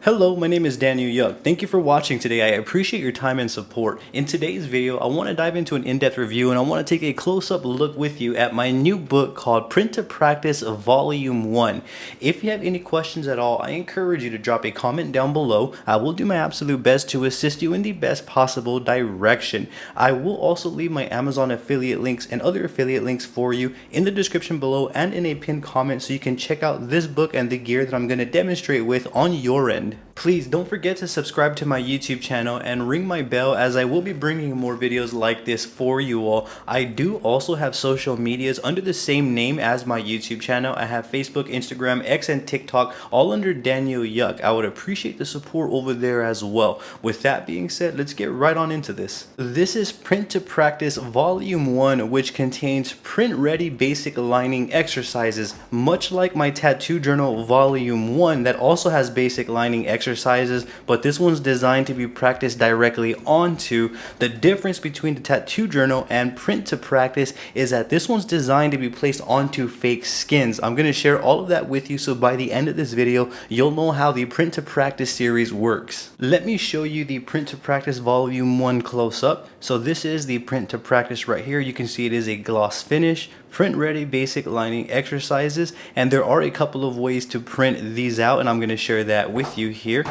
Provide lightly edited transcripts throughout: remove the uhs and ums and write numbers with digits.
Hello, my name is Daniel Yuck. Thank you for watching today. I appreciate your time and support. In today's video, I want to dive into an in-depth review and I want to take a close-up look with you at my new book called Print to Practice Volume 1. If you have any questions at all, I encourage you to drop a comment down below. I will do my absolute best to assist you in the best possible direction. I will also leave my Amazon affiliate links and other affiliate links for you in the description below and in a pinned comment so you can check out this book and the gear that I'm going to demonstrate with on your end. Please don't forget to subscribe to my YouTube channel and ring my bell as I will be bringing more videos like this for you all. I do also have social medias under the same name as my YouTube channel. I have Facebook, Instagram, X, and TikTok all under Daniel Yuck. I would appreciate the support over there as well. With that being said, let's get right on into this. This is Print to Practice Volume 1, which contains print-ready basic lining exercises, much like my tattoo journal Volume 1 that also has basic lining exercises, but this one's designed to be practiced directly onto. The difference between the tattoo journal and Print to Practice is that this one's designed to be placed onto fake skins. I'm going to share all of that with you, so by the end of this video you'll know how the Print to Practice series works. Let me show you the Print to Practice Volume 1 close up. So this is the Print to Practice right here. You can see it is a gloss finish, print ready basic lining exercises, and there are a couple of ways to print these out and I'm going to share that with you here.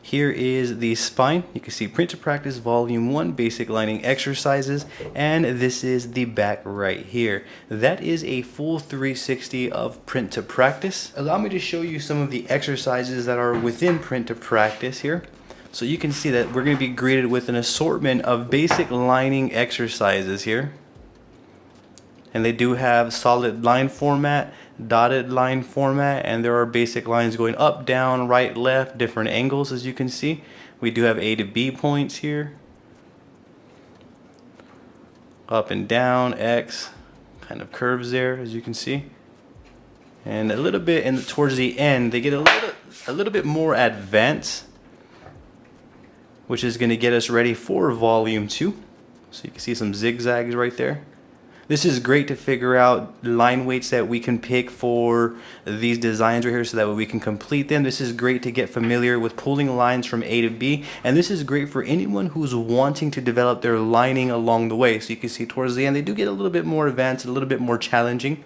Here is the spine. You can see Print to Practice Volume 1 basic lining exercises, and this is the back right here. That is a full 360 of Print to Practice. Allow me to show you some of the exercises that are within Print to Practice here. So you can see that we're going to be greeted with an assortment of basic lining exercises here. And they do have solid line format, dotted line format, and there are basic lines going up, down, right, left, different angles as you can see. We do have A to B points here. Up and down, X, kind of curves there as you can see. And a little bit towards the end, they get a little bit more advanced, which is going to get us ready for Volume 2. So you can see some zigzags right there. This is great to figure out line weights that we can pick for these designs right here so that way we can complete them. This is great to get familiar with pulling lines from A to B, and this is great for anyone who's wanting to develop their lining along the way. So you can see towards the end they do get a little bit more advanced, a little bit more challenging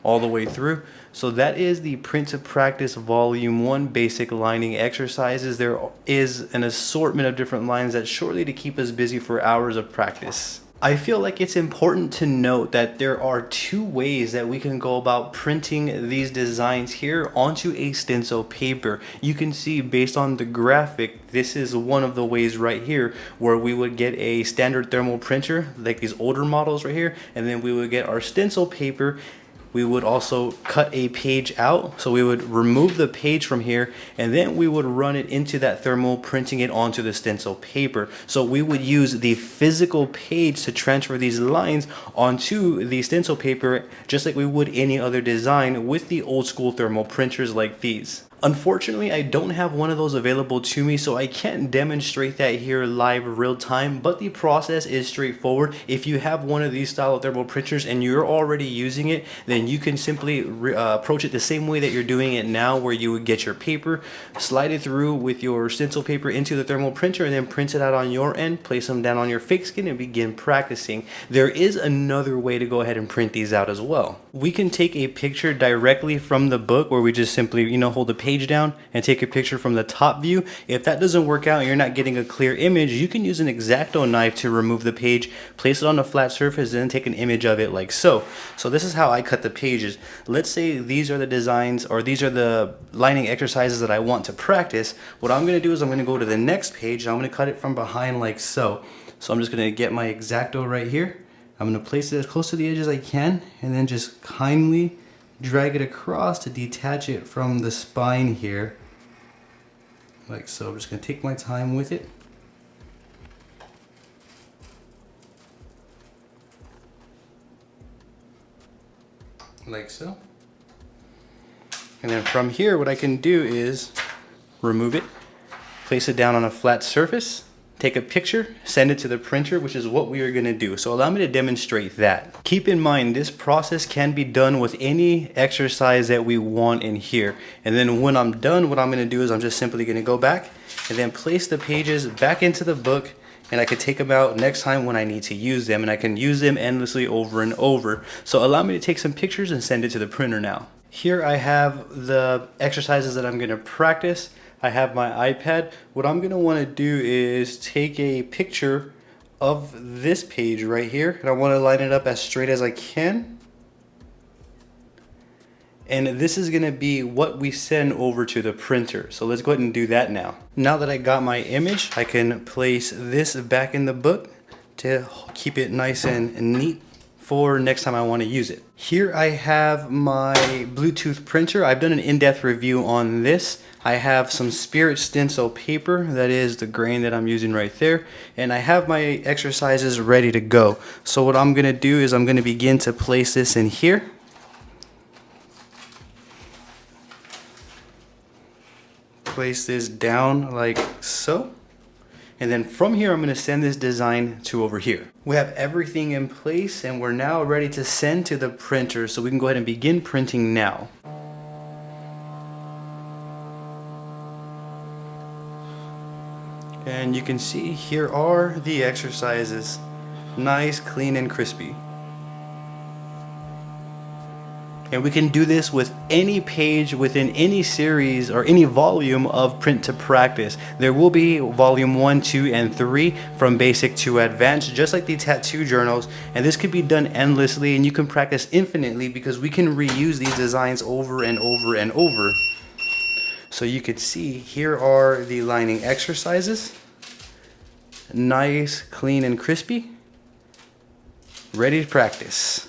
all the way through. So that is the Print to Practice Volume 1 basic lining exercises. There is an assortment of different lines that's shortly to keep us busy for hours of practice. I feel like it's important to note that there are two ways that we can go about printing these designs here onto a stencil paper. You can see based on the graphic, this is one of the ways right here where we would get a standard thermal printer like these older models right here, and then we would get our stencil paper. We would also cut a page out, so we would remove the page from here and then we would run it into that thermal, printing it onto the stencil paper. So we would use the physical page to transfer these lines onto the stencil paper just like we would any other design with the old school thermal printers like these. Unfortunately, I don't have one of those available to me, so I can't demonstrate that here live real time, but the process is straightforward. If you have one of these style of thermal printers and you're already using it, then you can simply approach it the same way that you're doing it now, where you would get your paper, slide it through with your stencil paper into the thermal printer, and then print it out on your end, place them down on your fake skin, and begin practicing. There is another way to go ahead and print these out as well. We can take a picture directly from the book where we just simply, hold the page down and take a picture from the top view. If that doesn't work out and you're not getting a clear image, you can use an X-Acto knife to remove the page, place it on a flat surface, and then take an image of it like so. So this is how I cut the pages. Let's say these are the designs, or these are the lining exercises that I want to practice. What I'm going to do is I'm going to go to the next page and I'm going to cut it from behind like so. So I'm just going to get my X-Acto right here. I'm going to place it as close to the edge as I can and then just kindly drag it across to detach it from the spine here like so. I'm just going to take my time with it. Like so. And then from here what I can do is remove it, place it down on a flat surface, take a picture, send it to the printer, which is what we are going to do. So allow me to demonstrate that. Keep in mind, this process can be done with any exercise that we want in here. And then when I'm done, what I'm going to do is I'm just simply going to go back and then place the pages back into the book, and I can take them out next time when I need to use them, and I can use them endlessly over and over. So allow me to take some pictures and send it to the printer now. Here I have the exercises that I'm going to practice. I have my iPad. What I'm going to want to do is take a picture of this page right here, and I want to line it up as straight as I can. And this is going to be what we send over to the printer. So let's go ahead and do that now. Now that I got my image, I can place this back in the book to keep it nice and neat for next time I want to use it. Here I have my Bluetooth printer. I've done an in-depth review on this. I have some Spirit stencil paper, that is the grain that I'm using right there, and I have my exercises ready to go. So what I'm going to do is I'm going to begin to place this in here. Place this down like so. And then from here, I'm going to send this design to over here. We have everything in place, and we're now ready to send to the printer, so we can go ahead and begin printing now. And you can see here are the exercises. Nice, clean, and crispy. And we can do this with any page within any series or any volume of Print to Practice. There will be volume 1, 2, and 3 from basic to advanced, just like the tattoo journals. And this could be done endlessly, and you can practice infinitely because we can reuse these designs over and over and over. So you could see here are the lining exercises. Nice, clean, and crispy. Ready to practice.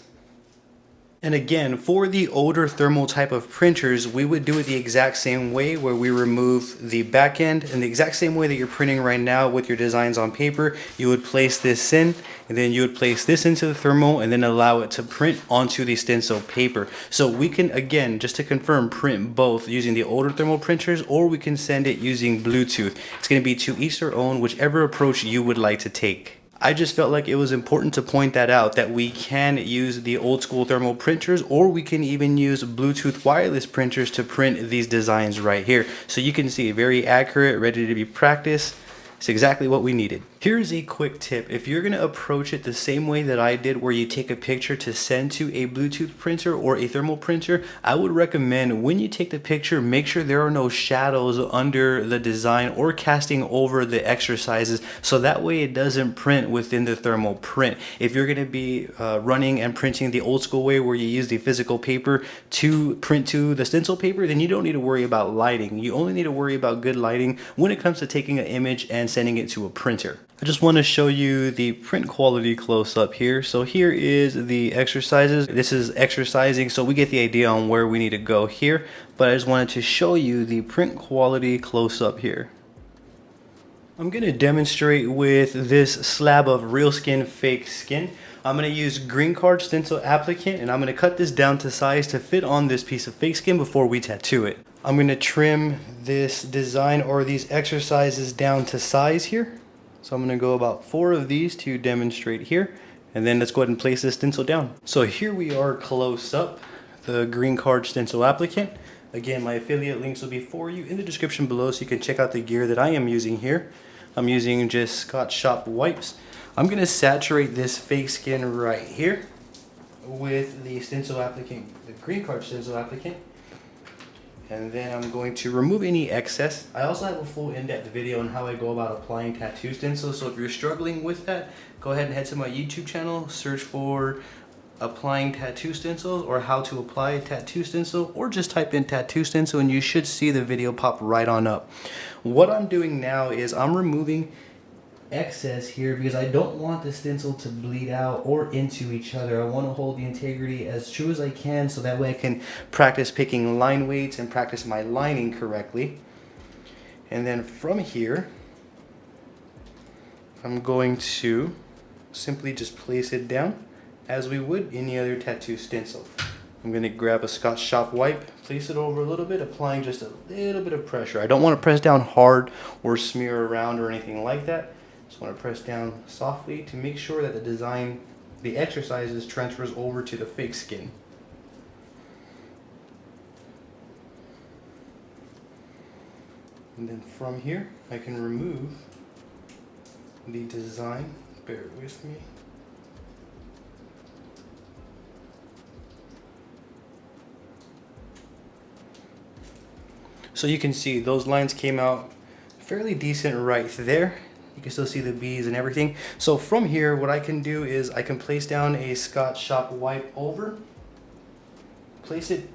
And again, for the older thermal type of printers, we would do it the exact same way, where we remove the back end, and the exact same way that you're printing right now with your designs on paper. You would place this in, and then you would place this into the thermal, and then allow it to print onto the stencil paper. So we can, again, just to confirm, print both using the older thermal printers, or we can send it using Bluetooth. It's going to be to each their own, whichever approach you would like to take. I just felt like it was important to point that out, that we can use the old school thermal printers, or we can even use Bluetooth wireless printers to print these designs right here. So you can see, very accurate, ready to be practiced. It's exactly what we needed. Here's a quick tip. If you're going to approach it the same way that I did, where you take a picture to send to a Bluetooth printer or a thermal printer, I would recommend when you take the picture, make sure there are no shadows under the design or casting over the exercises, so that way it doesn't print within the thermal print. If you're going to be running and printing the old school way, where you use the physical paper to print to the stencil paper, then you don't need to worry about lighting. You only need to worry about good lighting when it comes to taking an image and sending it to a printer. I just want to show you the print quality close up here. So here is the exercises. This is exercising, so we get the idea on where we need to go here. But I just wanted to show you the print quality close up here. I'm going to demonstrate with this slab of real skin, fake skin. I'm going to use green card stencil applicant, and I'm going to cut this down to size to fit on this piece of fake skin before we tattoo it. I'm going to trim this design or these exercises down to size here. So I'm going to go about 4 of these to demonstrate here, and then let's go ahead and place this stencil down. So here we are close up, the green card stencil applicant. Again, my affiliate links will be for you in the description below, so you can check out the gear that I am using here. I'm using just Scotch Shop wipes. I'm going to saturate this fake skin right here with the stencil applicant, the green card stencil applicant. And then I'm going to remove any excess. I also have a full in-depth video on how I go about applying tattoo stencils. So if you're struggling with that, go ahead and head to my YouTube channel, search for applying tattoo stencils or how to apply a tattoo stencil, or just type in tattoo stencil and you should see the video pop right on up. What I'm doing now is I'm removing excess here because I don't want the stencil to bleed out or into each other. I want to hold the integrity as true as I can, so that way I can practice picking line weights and practice my lining correctly. And then from here, I'm going to simply just place it down as we would any other tattoo stencil. I'm going to grab a Scotch Shop wipe, place it over a little bit, applying just a little bit of pressure. I don't want to press down hard or smear around or anything like that. Just want to press down softly to make sure that the design, the exercises, transfers over to the fake skin. And then from here, I can remove the design. Bear with me. So you can see those lines came out fairly decent right there. You can still see the bees and everything. So from here, what I can do is I can place down a Scotch Shop wipe over, place it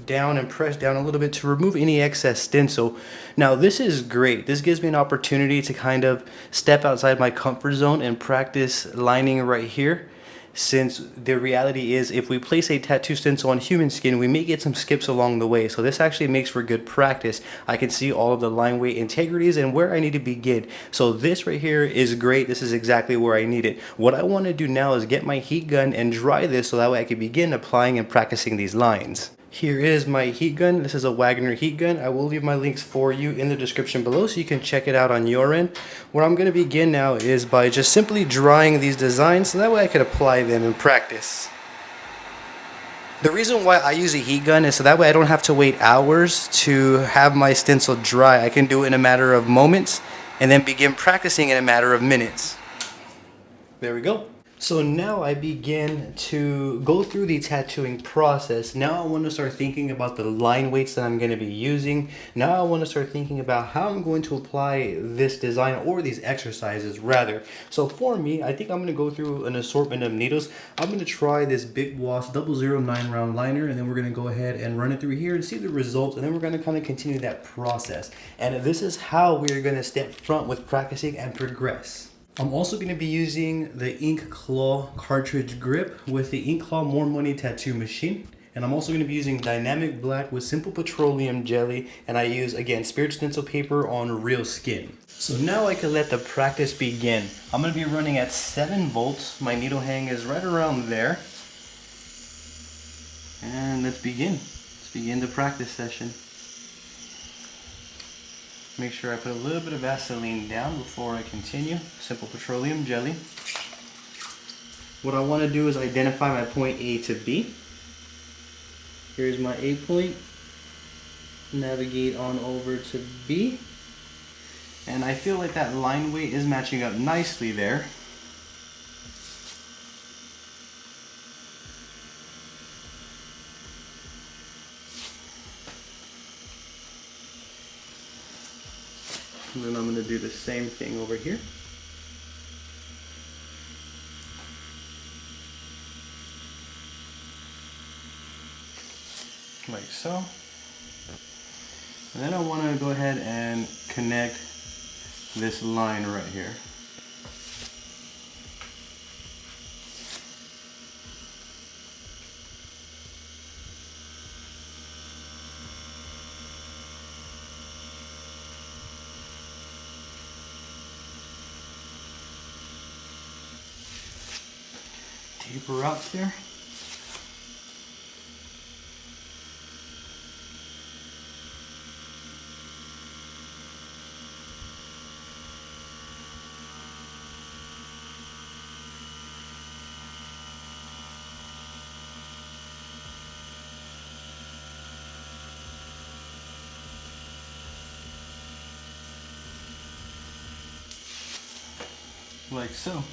down and press down a little bit to remove any excess stencil. Now this is great. This gives me an opportunity to kind of step outside my comfort zone and practice lining right here. Since the reality is, if we place a tattoo stencil on human skin, we may get some skips along the way. So this actually makes for good practice. I can see all of the line weight integrities and where I need to begin. So this right here is great. This is exactly where I need it. What I want to do now is get my heat gun and dry this so that way I can begin applying and practicing these lines. Here is my heat gun. This is a Wagner heat gun. I will leave my links for you in the description below so you can check it out on your end. What I'm going to begin now is by just simply drying these designs so that way I can apply them in practice. The reason why I use a heat gun is so that way I don't have to wait hours to have my stencil dry. I can do it in a matter of moments and then begin practicing in a matter of minutes. There we go. So now I begin to go through the tattooing process. Now I want to start thinking about the line weights that I'm going to be using. Now I want to start thinking about how I'm going to apply this design, or these exercises rather. So for me, I think I'm going to go through an assortment of needles. I'm going to try this Big Boss 009 round liner, and then we're going to go ahead and run it through here and see the results, and then we're going to kind of continue that process. And this is how we're going to step front with practicing and progress. I'm also going to be using the Ink Claw cartridge grip with the Ink Claw More Money tattoo machine. And I'm also going to be using dynamic black with simple petroleum jelly. And I use, again, spirit stencil paper on real skin. So now I can let the practice begin. I'm going to be running at 7 volts. My needle hang is right around there. And let's begin. Let's begin the practice session. Make sure I put a little bit of Vaseline down before I continue. Simple petroleum jelly. What I want to do is identify my point A to B. Here's my A point. Navigate on over to B. And I feel like that line weight is matching up nicely there. And then I'm going to do the same thing over here. Like so. And then I want to go ahead and connect this line right here. Taper out there. Like so.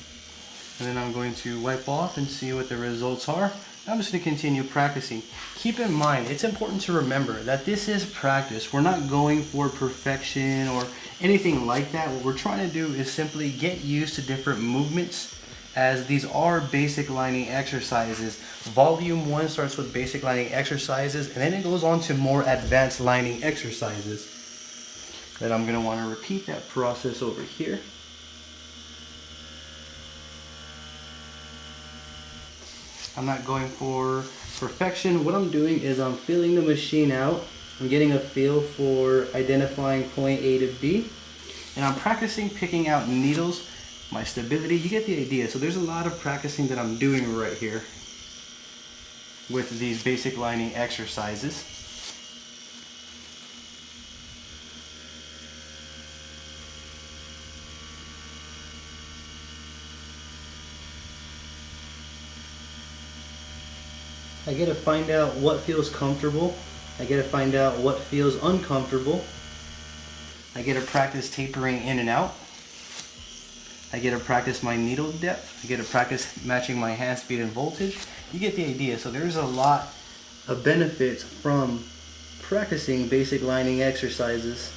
And then I'm going to wipe off and see what the results are. I'm just going to continue practicing. Keep in mind, it's important to remember that this is practice. We're not going for perfection or anything like that. What we're trying to do is simply get used to different movements, as these are basic lining exercises. Volume 1 starts with basic lining exercises, and then it goes on to more advanced lining exercises. Then I'm going to want to repeat that process over here. I'm not going for perfection. What I'm doing is I'm feeling the machine out. I'm getting a feel for identifying point A to B. And I'm practicing picking out needles, my stability. You get the idea. So there's a lot of practicing that I'm doing right here with these basic lining exercises. I get to find out what feels comfortable. I get to find out what feels uncomfortable. I get to practice tapering in and out. I get to practice my needle depth. I get to practice matching my hand speed and voltage. You get the idea. So there's a lot of benefits from practicing basic lining exercises.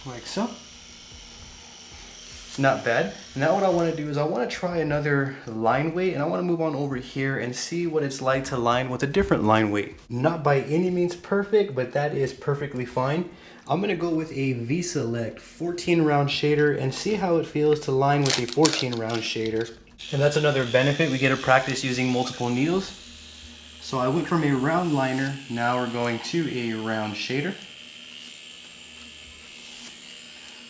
Like so. Not bad. Now what I want to do is I want to try another line weight, and I want to move on over here and see what it's like to line with a different line weight. Not by any means perfect, but that is perfectly fine. I'm going to go with a V-Select 14 round shader and see how it feels to line with a 14 round shader. And that's another benefit. We get to practice using multiple needles. So I went from a round liner, now we're going to a round shader.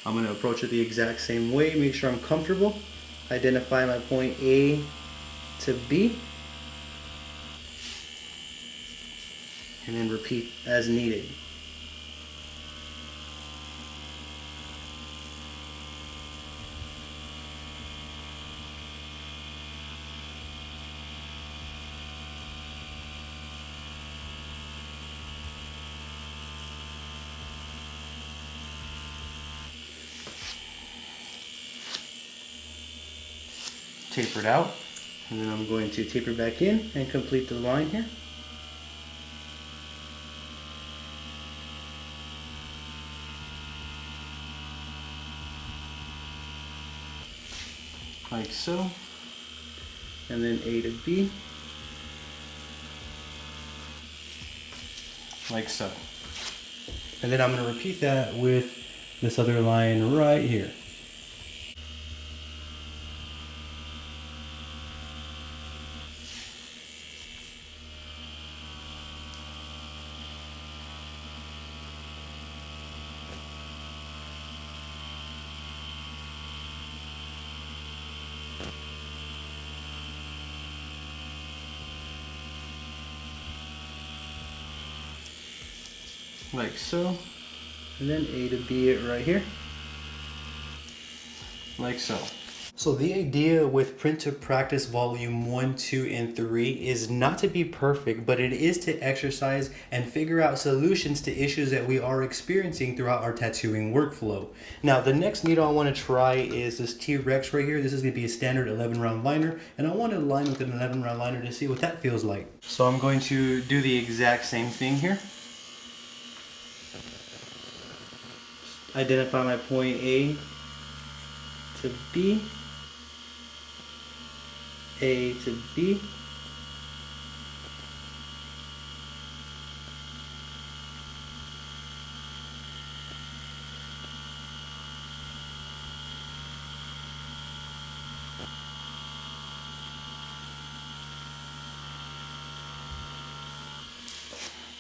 I'm going to approach it the exact same way, make sure I'm comfortable, identify my point A to B, and then repeat as needed. Taper it out, and then I'm going to taper back in and complete the line here. Like so, and then A to B, like so. And then I'm going to repeat that with this other line right here. Like so, and then A to B it right here, like so. So the idea with Print to Practice Volume 1, 2, and 3 is not to be perfect, but it is to exercise and figure out solutions to issues that we are experiencing throughout our tattooing workflow. Now the next needle I want to try is this T-Rex right here. This is going to be a standard 11 round liner, and I want to line with an 11 round liner to see what that feels like. So I'm going to do the exact same thing here. Identify my point A to B, A to B,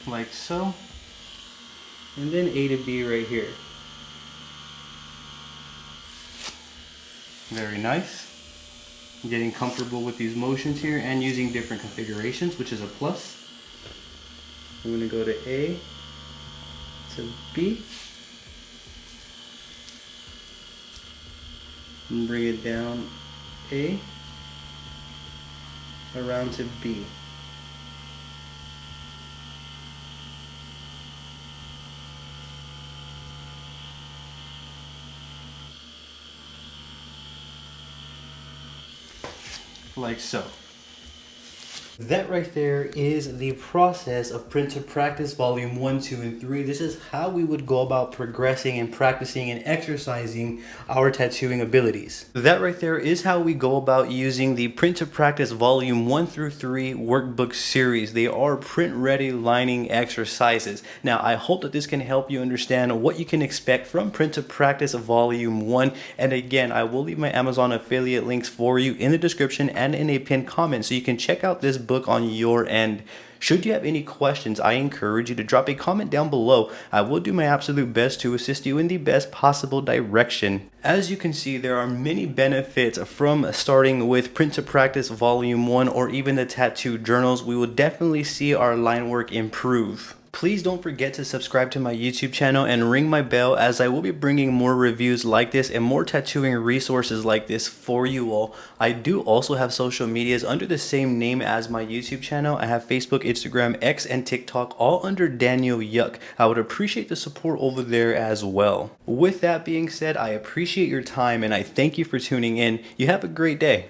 like so, and then A to B right here. Very nice. I'm getting comfortable with these motions here and using different configurations, which is a plus. I'm going to go to A to B and bring it down A around to B. Like so. That right there is the process of Print to Practice Volume 1, 2, and 3. This is how we would go about progressing and practicing and exercising our tattooing abilities. That right there is how we go about using the Print to Practice Volume 1 through 3 workbook series. They are print-ready lining exercises. Now, I hope that this can help you understand what you can expect from Print to Practice Volume 1. And again, I will leave my Amazon affiliate links for you in the description and in a pinned comment so you can check out this book on your end. Should you have any questions, I encourage you to drop a comment down below. I will do my absolute best to assist you in the best possible direction. As you can see, there are many benefits from starting with Print to Practice Volume 1 or even the tattoo journals. We will definitely see our line work improve. Please don't forget to subscribe to my YouTube channel and ring my bell, as I will be bringing more reviews like this and more tattooing resources like this for you all. I do also have social medias under the same name as my YouTube channel. I have Facebook, Instagram, X, and TikTok, all under Daniel Yuck. I would appreciate the support over there as well. With that being said, I appreciate your time and I thank you for tuning in. You have a great day.